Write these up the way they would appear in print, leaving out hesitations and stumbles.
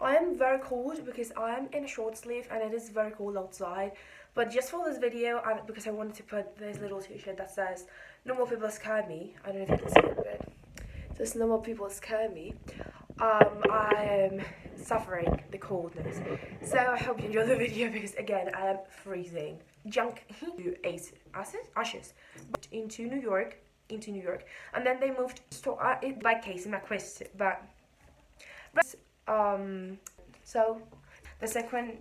I am very cold because I am in a short sleeve and it is very cold outside. But just for this video, and because I wanted to put this little t-shirt that says "No more people scare me." I don't know if you can see it, but it says "No more people scare me." I am suffering the coldness, so I hope you enjoy the video because again I am freezing. Junk ashes into New York, and then they moved to by Casey McQuist, but so the second,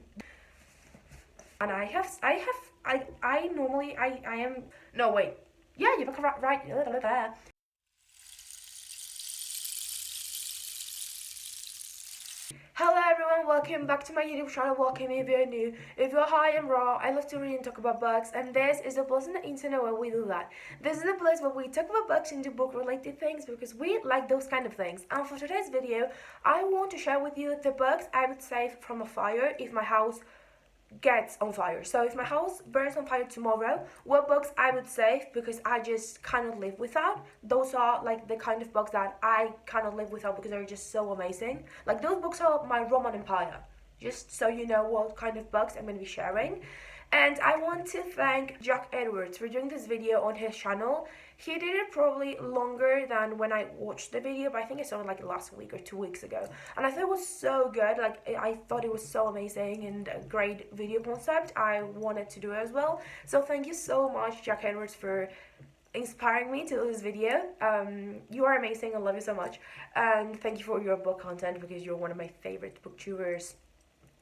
and I normally I am no wait yeah you're right. Hello everyone, welcome back to my YouTube channel. Welcome if you're new. If you're high and raw, I love to read and talk about books, and this is the place on the internet where we do that. This is the place where we talk about books and do book related things because we like those kind of things. And for today's video, I want to share with you the books I would save from a fire if my house gets on fire. So if my house burns on fire tomorrow, what books I would save because I just cannot live without. Those are like the kind of books that I cannot live without because they're just so amazing. Like those books are my Roman Empire, just so you know what kind of books I'm going to be sharing. And I want to thank Jack Edwards for doing this video on his channel. He did it probably longer than when I watched the video, but I think I saw it like last week or 2 weeks ago. And I thought it was so good. Like I thought it was so amazing and a great video concept. I wanted to do it as well. So thank you so much, Jack Edwards, for inspiring me to do this video. You are amazing. I love you so much. And thank you for your book content because you're one of my favorite booktubers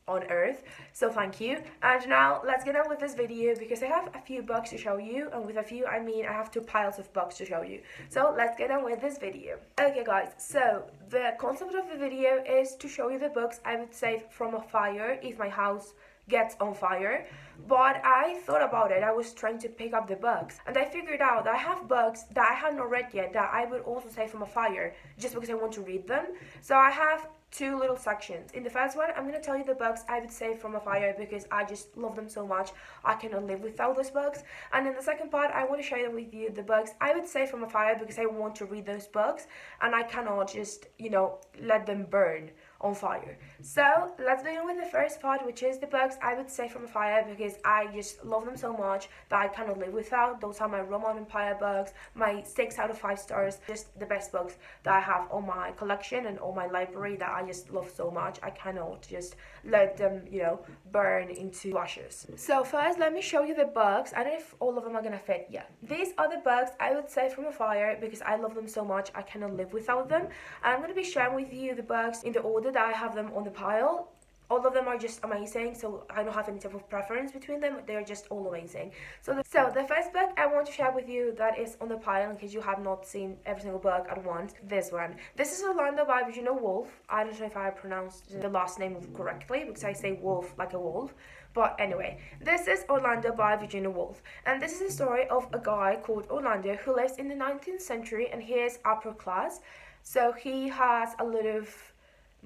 on earth, so thank you. And now let's get on with this video because I have a few books to show you, and with a few I mean I have 2 piles of books to show you. So let's get on with this video. Okay guys, so the concept of the video is to show you the books I would save from a fire if my house gets on fire. But I thought about it. I was trying to pick up the books and I figured out that I have books that I had not read yet that I would also save from a fire just because I want to read them. So I have 2 little sections. In the first one, I'm going to tell you the books I would save from a fire because I just love them so much. I cannot live without those books. And in the second part, I want to share with you the books I would save from a fire because I want to read those books and I cannot just, you know, let them burn on fire. So let's begin with the first part, which is the books I would save from a fire because I just love them so much that I cannot live without. Those are my Roman Empire books, my 6 out of 5 stars, just the best books that I have on my collection and on my library that I just love so much. I cannot just let them, you know, burn into ashes. So first, let me show you the books. I don't know if all of them are gonna fit. Yeah, these are the books I would save from a fire because I love them so much. I cannot live without them. And I'm gonna be sharing with you the books in the order that I have them on the pile. All of them are just amazing, so I don't have any type of preference between them. They're just all amazing. So the first book I want to share with you that is on the pile, in case you have not seen every single book at once, this one. This is Orlando by Virginia Woolf. I don't know if I pronounced the last name correctly because I say wolf like a wolf. But anyway, this is Orlando by Virginia Woolf. And this is the story of a guy called Orlando who lives in the 19th century and he is upper class. So he has a lot of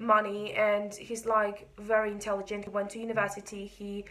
money and he's like very intelligent. He went to university. He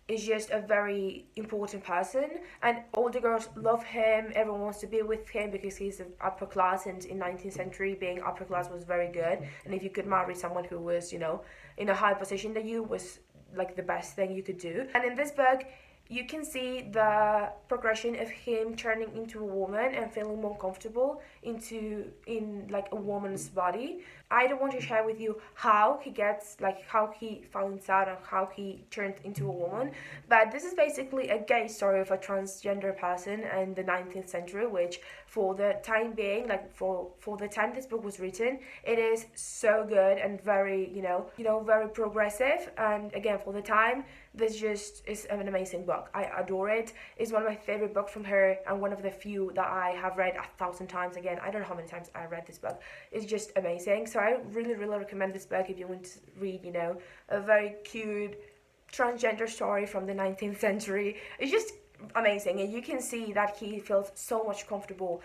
is just a very important person and all the girls love him. Everyone wants to be with him because he's upper class, and in 19th century being upper class was very good, and if you could marry someone who was, you know, in a high position than you was like the best thing you could do. And in this book you can see the progression of him turning into a woman and feeling more comfortable in like a woman's body. I don't want to share with you how he gets, like how he finds out and how he turned into a woman, but this is basically a gay story of a transgender person in the 19th century, which for the time being, like for the time this book was written, it is so good and very, you know, very progressive. And again, for the time, this just is an amazing book. I adore it. It's one of my favorite books from her and one of the few that I have read 1,000 times. Again, I don't know how many times I read this book. It's just amazing. So I really recommend this book if you want to read, you know, a very cute transgender story from the 19th century. It's just amazing, and you can see that he feels so much comfortable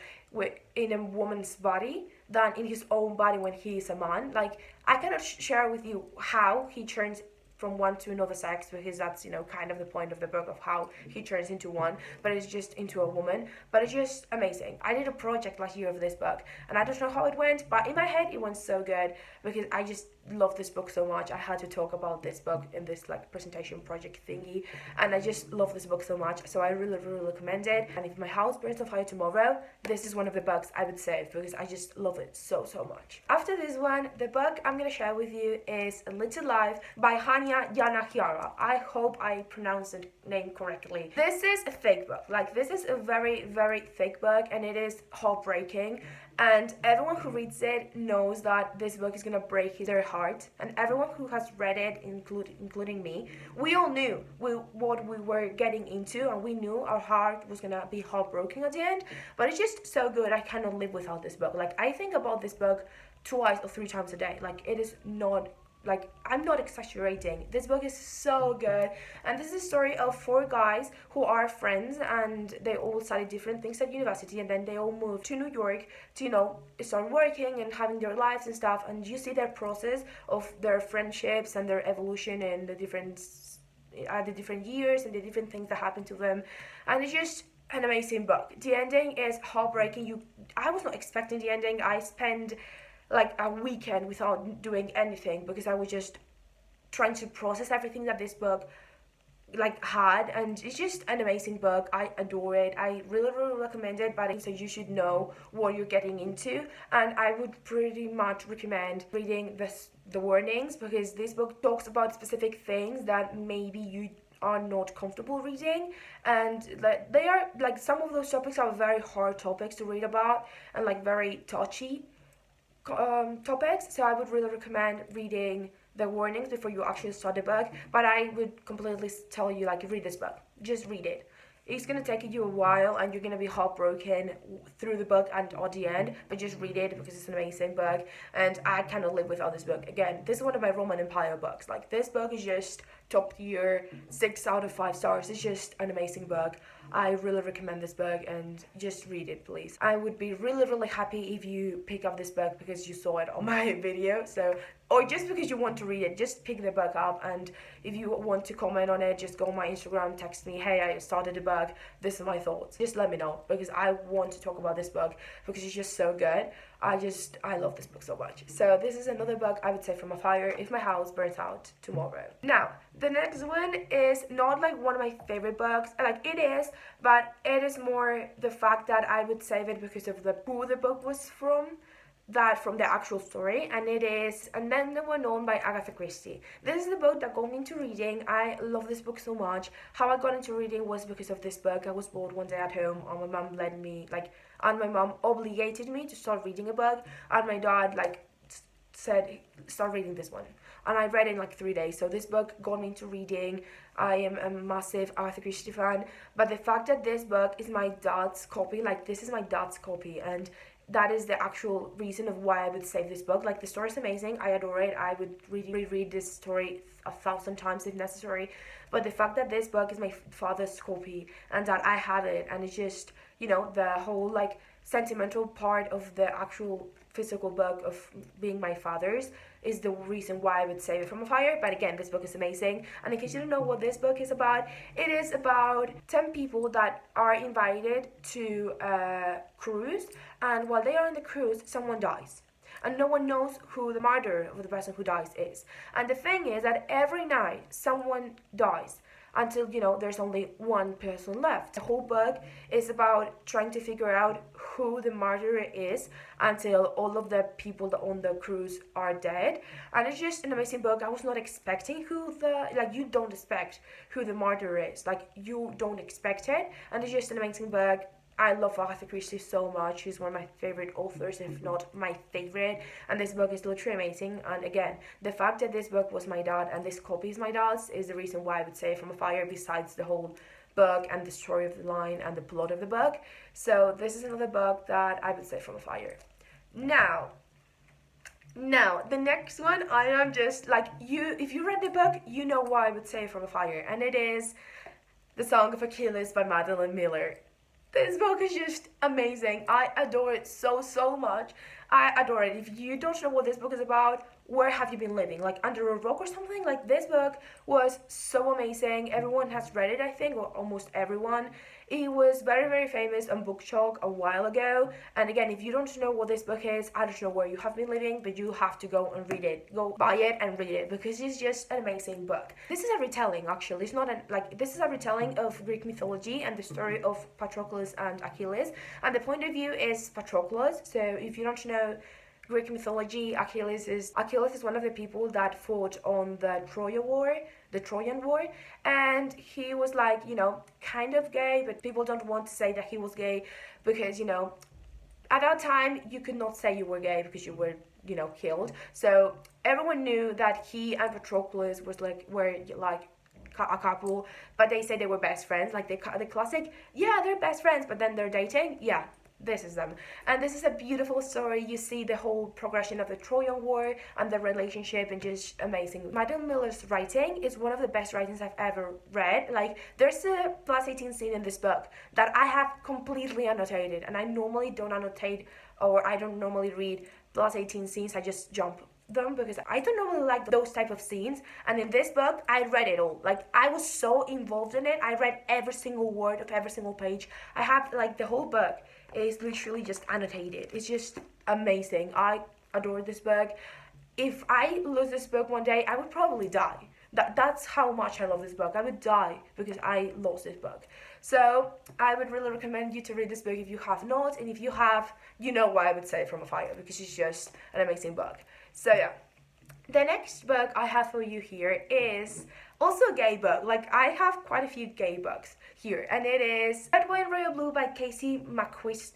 in a woman's body than in his own body when he is a man. Like I cannot share with you how he turns from one to another sex because that's, you know, kind of the point of the book of how he turns into one, but it's just into a woman. But it's just amazing. I did a project last year of this book and I don't know how it went, but in my head it went so good because I just love this book so much. I had to talk about this book in this like presentation project thingy, and I just love this book so much, so I really recommend it. And if my house burns on fire tomorrow, this is one of the books I would save because I just love it so much. After this one, the book I'm gonna share with you is A Little Life by Hanya Yanagihara. I hope I pronounced the name correctly. This is a fake book. Like, this is a very fake book, and it is heartbreaking, and everyone who reads it knows that this book is gonna break their heart. And everyone who has read it, including me, we all knew what we were getting into, and we knew our heart was gonna be heartbroken at the end. But it's just so good. I cannot live without this book. Like, I think about this book 2 or 3 times a day. Like, it is not, like, I'm not exaggerating. This book is so good, and this is a story of 4 guys who are friends, and they all study different things at university, and then they all moved to New York to, you know, start working and having their lives and stuff. And you see their process of their friendships and their evolution in the different years and the different things that happen to them. And it's just an amazing book. The ending is heartbreaking. I was not expecting the ending. I spent like a weekend without doing anything because I was just trying to process everything that this book like had, and it's just an amazing book. I adore it. I really recommend it, but so you should know what you're getting into, and I would pretty much recommend reading the warnings, because this book talks about specific things that maybe you are not comfortable reading, and they are like, some of those topics are very hard topics to read about and like very touchy topics. So I would really recommend reading the warnings before you actually start the book. But I would completely tell you, like, read this book. Just read it. It's gonna take you a while, and you're gonna be heartbroken through the book and at the end, but just read it because it's an amazing book, and I cannot live without this book. Again, this is one of my Roman Empire books. Like, this book is just top tier, 6 out of 5 stars. It's just an amazing book. I really recommend this book, and just read it, please. I would be really happy if you pick up this book because you saw it on my video, or just because you want to read it. Just pick the book up, and if you want to comment on it, just go on my Instagram, text me, hey, I started the book, this is my thoughts. Just let me know, because I want to talk about this book because it's just so good. I love this book so much. So this is another book I would say from a fire if my house burns out tomorrow. Now, the next one is not like one of my favorite books. Like, it is, but it is more the fact that I would save it because of who the book was from the actual story, and it is And Then They Were Known by Agatha Christie. This is the book that got me into reading. I love this book so much. How I got into reading was because of this book. I was bored one day at home, and my mom and my mom obligated me to start reading a book, and my dad said, start reading this one, and I read it in like 3 days. So this book got me into reading. I am a massive Agatha Christie fan, but the fact that this book is my dad's copy, like, this is my dad's copy, and that is the actual reason of why I would save this book. Like, the story is amazing. I adore it. I would reread this story 1,000 times if necessary. But the fact that this book is my father's copy and that I have it, and it's just, you know, the whole like sentimental part of the actual physical book of being my father's is the reason why I would save it from a fire. But again, this book is amazing. And in case you don't know what this book is about, it is about 10 people that are invited to a cruise, and while they are on the cruise, someone dies. And no one knows who the murderer of the person who dies is. And the thing is that every night someone dies until, you know, there's only one person left. The whole book is about trying to figure out who the murderer is until all of the people that on the cruise are dead. And it's just an amazing book. I was not expecting you don't expect who the murderer is. Like, you don't expect it. And it's just an amazing book. I love Agatha Christie so much. She's one of my favorite authors, if not my favorite. And this book is literally amazing. And again, the fact that this book was my dad and this copy is my dad's is the reason why I would say From a Fire, besides the whole book and the story of the line and the plot of the book. So this is another book that I would say From a Fire. Now, the next one, I am just like, if you read the book, you know why I would say From a Fire. And it is The Song of Achilles by Madeline Miller. This book is just amazing. I adore it so much. I adore it. If you don't know what this book is about, where have you been living? Like under a rock or something? Like this book was so amazing. Everyone has read it, I think, or almost everyone. It was very, very famous on BookTok a while ago. And again, if you don't know what this book is, I don't know where you have been living, but you have to go and read it. Go buy it and read it because it's just an amazing book. This is a retelling, actually. It's not this is a retelling of Greek mythology and the story of Patroclus and Achilles. And the point of view is Patroclus. So if you don't know Greek mythology, Achilles is one of the people that fought on the Trojan War, and he was like, kind of gay, but people don't want to say that he was gay because, at that time you could not say you were gay because you were, killed. So everyone knew that he and Patroclus were a couple, but they say they were best friends, like the classic, yeah, they're best friends, but then they're dating, yeah. This is them. And this is a beautiful story. You see the whole progression of the Trojan War and the relationship, and just amazing. Madeline Miller's writing is one of the best writings I've ever read. Like, there's a +18 scene in this book that I have completely annotated, and I normally don't annotate, or I don't normally read +18 scenes. I just jump them because I don't normally like those type of scenes. And in this book, I read it all. Like, I was so involved in it. I read every single word of every single page. I have the whole book is literally just annotated. It's just amazing. I adore this book. If I lose this book one day, I would probably die. That's how much I love this book. I would die because I lost this book. So I would really recommend you to read this book if you have not, and if you have, you know why I would say From a Fire, because it's just an amazing book. So yeah. The next book I have for you here is also a gay book. Like, I have quite a few gay books here, and it is Red, White, Royal Blue by Casey McQuiston.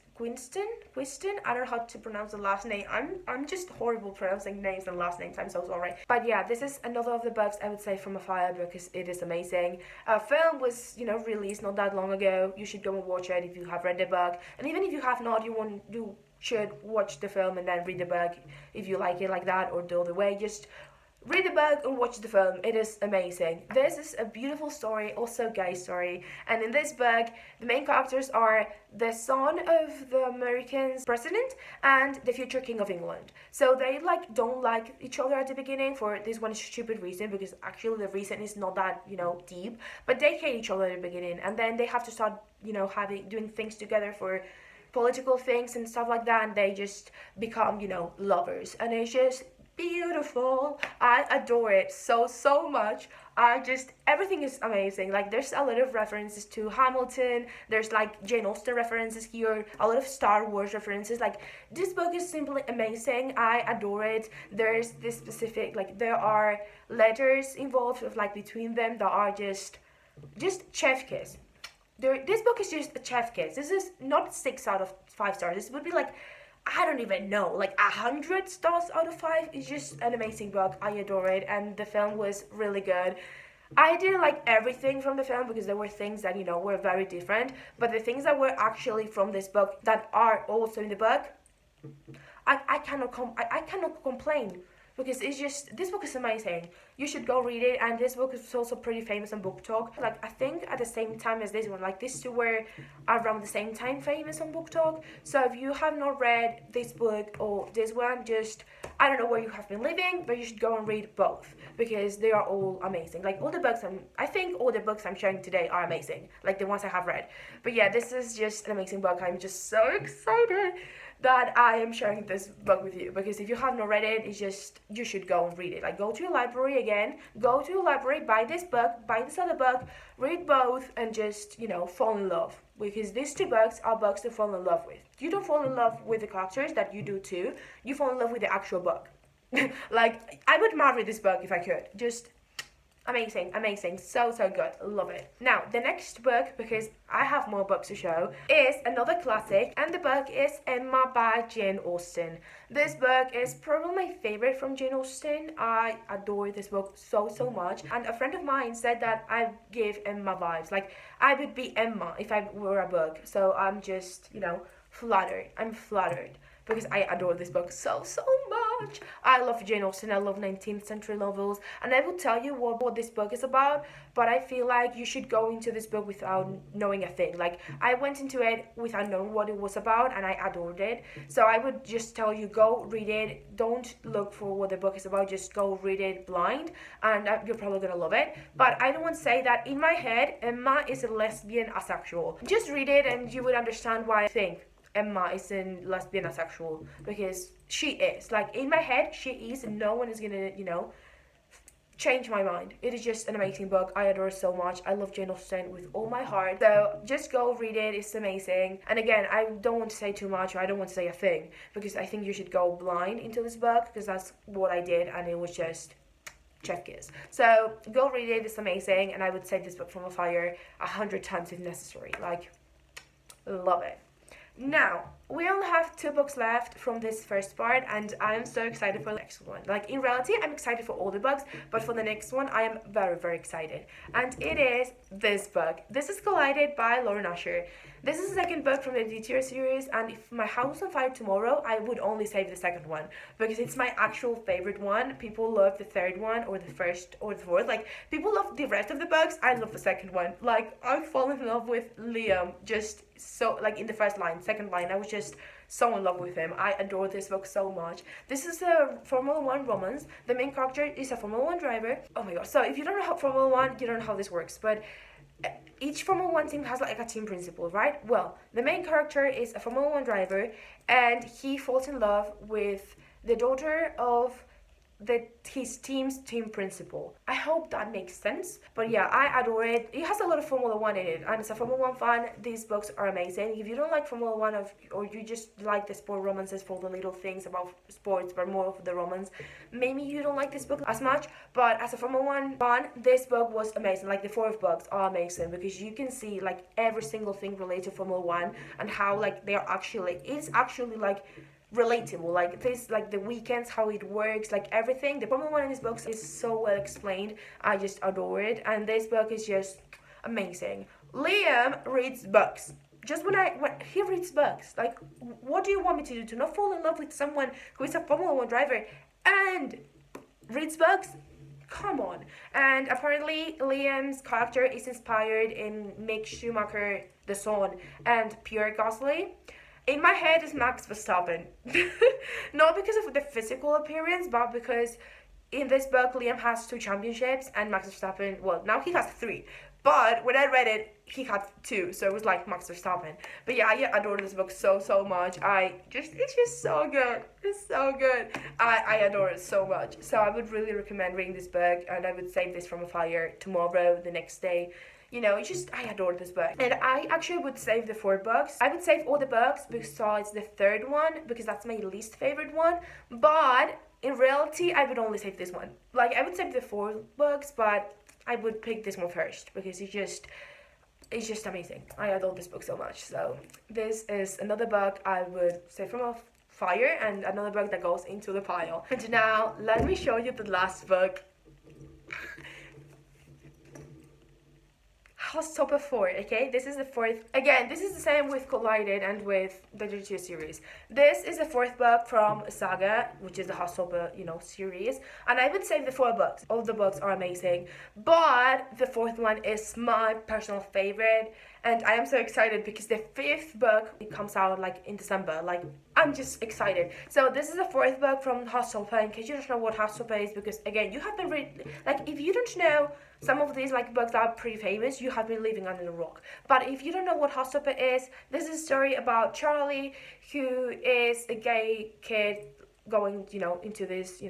I don't know how to pronounce the last name. I'm just horrible pronouncing names and last names. I'm so sorry. But yeah, this is another of the books I would say From a Fire because it is amazing. A film was, released not that long ago. You should go and watch it if you have read the book. And even if you have not, you should watch the film and then read the book if you like it like that, or the other way. Just read the book and watch the film. It is amazing. This is a beautiful story, also gay story. And in this book, the main characters are the son of the American president and the future king of England. So they don't like each other at the beginning for this one stupid reason, because actually the reason is not that, deep. But they hate each other at the beginning, and then they have to start, doing things together for political things and stuff like that, and they just become, lovers. And it's just beautiful. I adore it so much. Everything is amazing. Like, there's a lot of references to Hamilton, there's Jane Austen references here, a lot of Star Wars references. Like, this book is simply amazing. I adore it. There's this specific, there are letters involved of between them that are just chef kiss. This book is just a chef kiss. This is not 6 out of 5 stars. This would be I don't even know, 100 stars out of 5. It's just an amazing book. I adore it, and the film was really good. I didn't like everything from the film because there were things that, were very different, but the things that were actually from this book that are also in the book, I cannot complain. Because it's just, this book is amazing. You should go read it, and this book is also pretty famous on BookTok. I think at the same time as this one, these two were around the same time famous on BookTok. So if you have not read this book or this one, I don't know where you have been living, but you should go and read both because they are all amazing. I think all the books I'm sharing today are amazing, the ones I have read. But yeah, this is just an amazing book. I'm just so excited that I am sharing this book with you, because if you have not read it, you should go and read it. Go to your library again, buy this book, buy this other book, read both, and just, fall in love, because these two books are books to fall in love with. You don't fall in love with the characters, that you do too, you fall in love with the actual book. I would marry this book if I could. Just amazing, so good, love it. Now, the next book, because I have more books to show, is another classic, and the book is Emma by Jane Austen. This book is probably my favorite from Jane Austen. I adore this book so much, and a friend of mine said that I give Emma vibes. I would be Emma if I were a book, so I'm just, flattered. I'm flattered because I adore this book so much. much. I love Jane Austen, I love 19th century novels, and I will tell you what this book is about, but I feel like you should go into this book without knowing a thing. Like, I went into it without knowing what it was about, and I adored it. So I would just tell you, go read it. Don't look for what the book is about, just go read it blind, and you're probably gonna love it. But I don't want to say that in my head, Emma is a lesbian asexual. Just read it and you would understand why I think Emma is a lesbian asexual, because she is. Like, in my head, she is, and no one is gonna, change my mind. It is just an amazing book. I adore it so much. I love Jane Austen with all my heart. So just go read it. It's amazing. And again, I don't want to say too much, or I don't want to say a thing, because I think you should go blind into this book, because that's what I did, and it was just chef kiss. So go read it. It's amazing, and I would save this book from a fire 100 times if necessary. Like, love it. Now, we only have 2 books left from this first part, and I'm so excited for the next one. Like, in reality, I'm excited for all the books, but for the next one, I am very, very excited. And it is this book. This is Collided by Lauren Usher. This is the second book from the DTR series, and if my house was on fire tomorrow, I would only save the second one, because it's my actual favorite one. People love the third one, or the first, or the fourth. Like, people love the rest of the books. I love the second one. Like, I fall in love with Liam, just so, like, in the first line, second line, I was just so in love with him. I adore this book so much. This is a Formula 1 romance. The main character is a Formula 1 driver. Oh my god. So if you don't know how Formula 1, you don't know how this works, but each Formula 1 team has like a team principal, right? Well, the main character is a Formula 1 driver, and he falls in love with the daughter of his team's team principal. I hope that makes sense. But yeah, I adore it. It has a lot of Formula 1 in it, and as a Formula 1 fan, these books are amazing. If you don't like Formula 1 or you just like the sport romances for the little things about sports, but more of the romance, maybe you don't like this book as much. But as a Formula 1 fan, this book was amazing. Like, the 4 books are amazing, because you can see like every single thing related to Formula 1, and how like they are actually, it's actually like relatable, like this, like the weekends, how it works, like everything. The Formula 1 in this book is so well explained. I just adore it, and this book is just amazing. Liam reads books. Just when he reads books, like, what do you want me to do? To not fall in love with someone who is a Formula 1 driver and reads books? Come on. And apparently Liam's character is inspired in Mick Schumacher, the son, and Pierre Gasly. In my head is Max Verstappen. Not because of the physical appearance, but because in this book, Liam has 2 championships, and Max Verstappen, well, now he has 3. But when I read it, he had 2, so it was like Max Verstappen. But yeah, I adore this book so, so much. It's just so good. It's so good. I adore it so much. So I would really recommend reading this book, and I would save this from a fire tomorrow, the next day. I adore this book. And I actually would save the 4 books. I would save all the books besides the third one, because that's my least favorite one. But in reality, I would only save this one. Like, I would save the 4 books, but I would pick this one first, because it's just amazing. I adore this book so much. So this is another book I would save from a fire, and another book that goes into the pile. And now, let me show you the last book. Hostopper 4, okay? This is the 4th. Again, this is the same with Collided and with the Dirty series. This is the 4th book from Saga, which is the Hostopper, series. And I would say the 4 books. All the books are amazing. But the 4th one is my personal favorite. And I am so excited because the 5th book, it comes out like in December. Like, I'm just excited. So this is the 4th book from Hostopper. In case you don't know what Hostopper is, because again, you have been like, if you don't know some of these like books that are pretty famous, you have been living under a rock. But if you don't know what Hostopper is, this is a story about Charlie, who is a gay kid going, into this,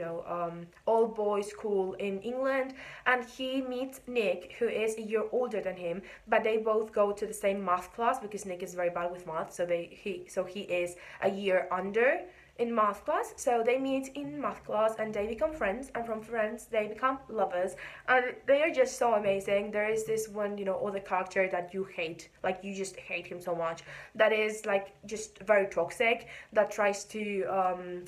all boys school in England, and he meets Nick, who is a year older than him, but they both go to the same math class, because Nick is very bad with math, so he is a year under in math class. So they meet in math class, and they become friends, and from friends they become lovers, and they are just so amazing. There is this one, other character that you hate, like you just hate him so much, that is like just very toxic, that tries to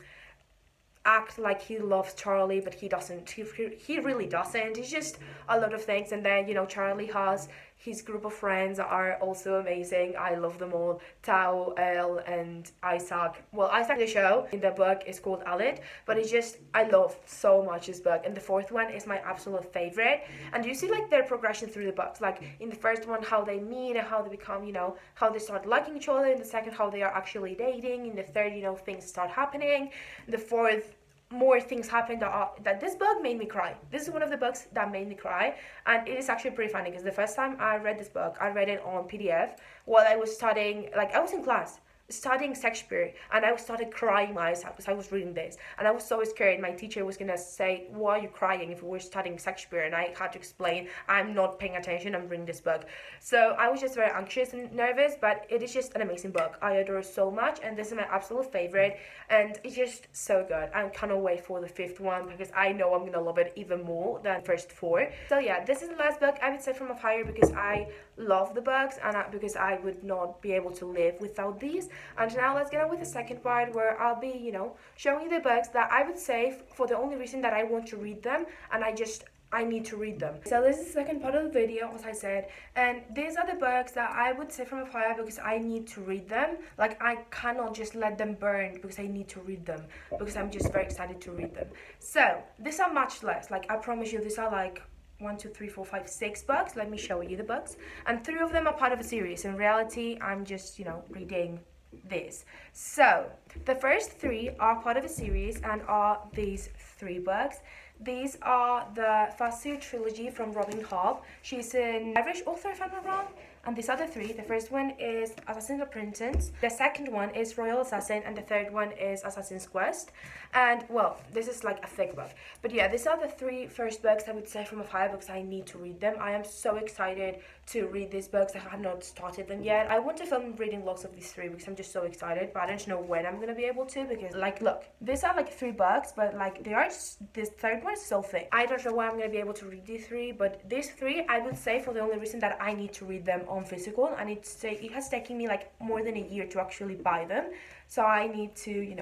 act like he loves Charlie, but he doesn't. He really doesn't. It's just a lot of things. And then, Charlie has his group of friends are also amazing. I love them all. Tao, El, and Isaac. Well, Isaac, the show in the book is called Alid, but it's just, I love so much this book. And the fourth one is my absolute favorite. And you see like their progression through the books. Like in the first one, how they meet and how they become, how they start liking each other. In the second, how they are actually dating. In the third, things start happening. In the fourth, more things happen that this book made me cry. This is one of the books that made me cry, and it is actually pretty funny because the first time I read this book, I read it on PDF while I was studying, like I was in class studying Shakespeare, and I started crying my eyes out because I was reading this, and I was so scared my teacher was gonna say, why are you crying if we were studying Shakespeare? And I had to explain, I'm not paying attention, I'm reading this book. So I was just very anxious and nervous, but it is just an amazing book. I adore it so much, and this is my absolute favorite, and it's just so good. I cannot wait for the fifth one because I know I'm gonna love it even more than the first four. So yeah, this is the last book I would say from a fire because I love the books and because I would not be able to live without these. And now let's get on with the second part where I'll be, showing you the books that I would say for the only reason that I want to read them and I need to read them. So this is the second part of the video, as I said, and these are the books that I would say from a fire because I need to read them. Like I cannot just let them burn because I need to read them because I'm just very excited to read them. So these are much less. Like I promise you, these are like 1, 2, 3, 4, 5, 6 books. Let me show you the books, and 3 of them are part of a series. In reality, I'm just reading this. So the first 3 are part of a series and are these 3 books. These are the Fast trilogy from Robin Hobb. She's an Irish author, if I'm not wrong. And these are the 3. The first one is Assassin's Apprentice. The second one is Royal Assassin, and the third one is Assassin's Quest. And well, this is like a thick book. But yeah, these are the 3 first books I would say from a fire books I need to read them. I am so excited to read these books. I have not started them yet. I want to film reading lots of these 3 because I'm just so excited, but I don't know when I'm gonna be able to because like look, these are like 3 books, but like this third one is so thick. I don't know when I'm gonna be able to read these 3, but these 3 I would say for the only reason that I need to read them on physical, and it has taken me like more than a year to actually buy them, so I need to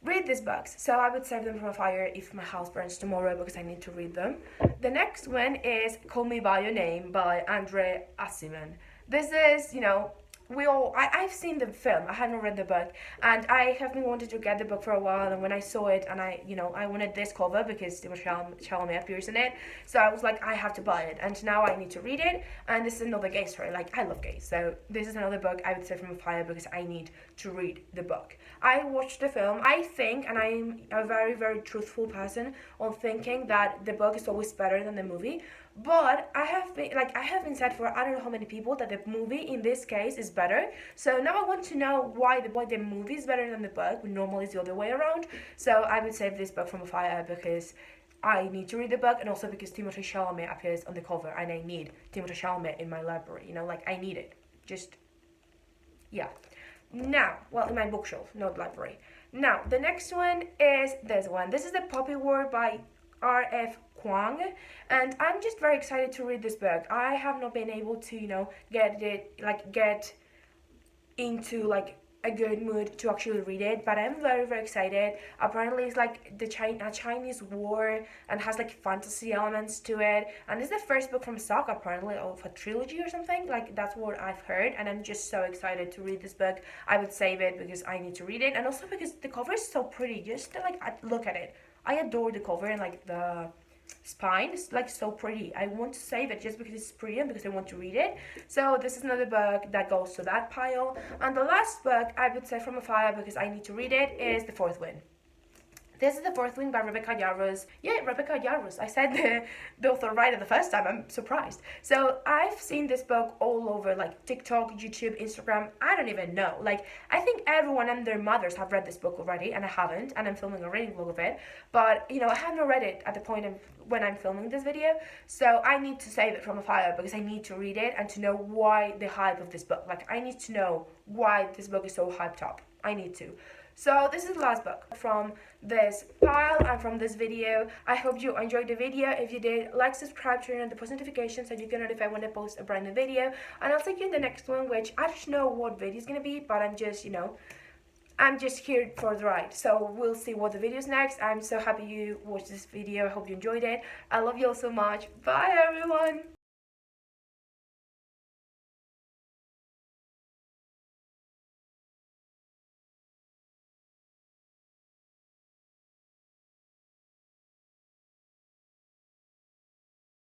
read these books. So I would save them from a fire if my house burns tomorrow because I need to read them. The next one is Call Me By Your Name by Andre Aciman. This is I've seen the film. I haven't read the book, and I have been wanting to get the book for a while. And when I saw it, and I wanted this cover because Timothée Chalamet appears in it, so I was like, I have to buy it. And now I need to read it. And this is another gay story. Like I love gays, so this is another book I would say from a fire because I need to read the book. I watched the film. I think, and I'm a very, very truthful person on thinking that the book is always better than the movie. But I have been said for I don't know how many people that the movie in this case is better. So now I want to know why the movie is better than the book. Normally it's the other way around. So I would save this book from a fire because I need to read the book, and also because Timothée Chalamet appears on the cover, and I need Timothée Chalamet in my library. I need it. Just yeah. Now, well, in my bookshelf, not library. Now the next one is this one. This is The Poppy War by R.F. Kuang, and I'm just very excited to read this book. I have not been able to get into a good mood to actually read it, but I'm very, very excited. Apparently it's like a Chinese war and has like fantasy elements to it, and it's the first book from stock apparently of a trilogy or something. Like that's what I've heard, and I'm just so excited to read this book. I would save it because I need to read it, and also because the cover is so pretty. Just look at it. I adore the cover and the spine is so pretty. I want to save it just because it's pretty and because I want to read it. So this is another book that goes to that pile. And the last book I would say from a fire because I need to read it is The Fourth Wind. This is The Fourth Wind by Rebecca Yarros. Yeah, Rebecca Yarros. I said the author right the first time. I'm surprised. So I've seen this book all over TikTok, YouTube, Instagram. I don't even know. I think everyone and their mothers have read this book already, and I haven't. And I'm filming a reading vlog of it. But I have not read it at the point of when I'm filming this video. So I need to save it from a fire because I need to read it and to know why the hype of this book. I need to know why this book is so hyped up. I need to. So this is the last book from this pile and from this video. I hope you enjoyed the video. If you did, like, subscribe, turn on the post notifications so you get notified when I post a brand new video. And I'll see you in the next one, which I don't know what video is gonna be, but I'm just, I'm just here for the ride. So we'll see what the video is next. I'm so happy you watched this video. I hope you enjoyed it. I love you all so much. Bye everyone.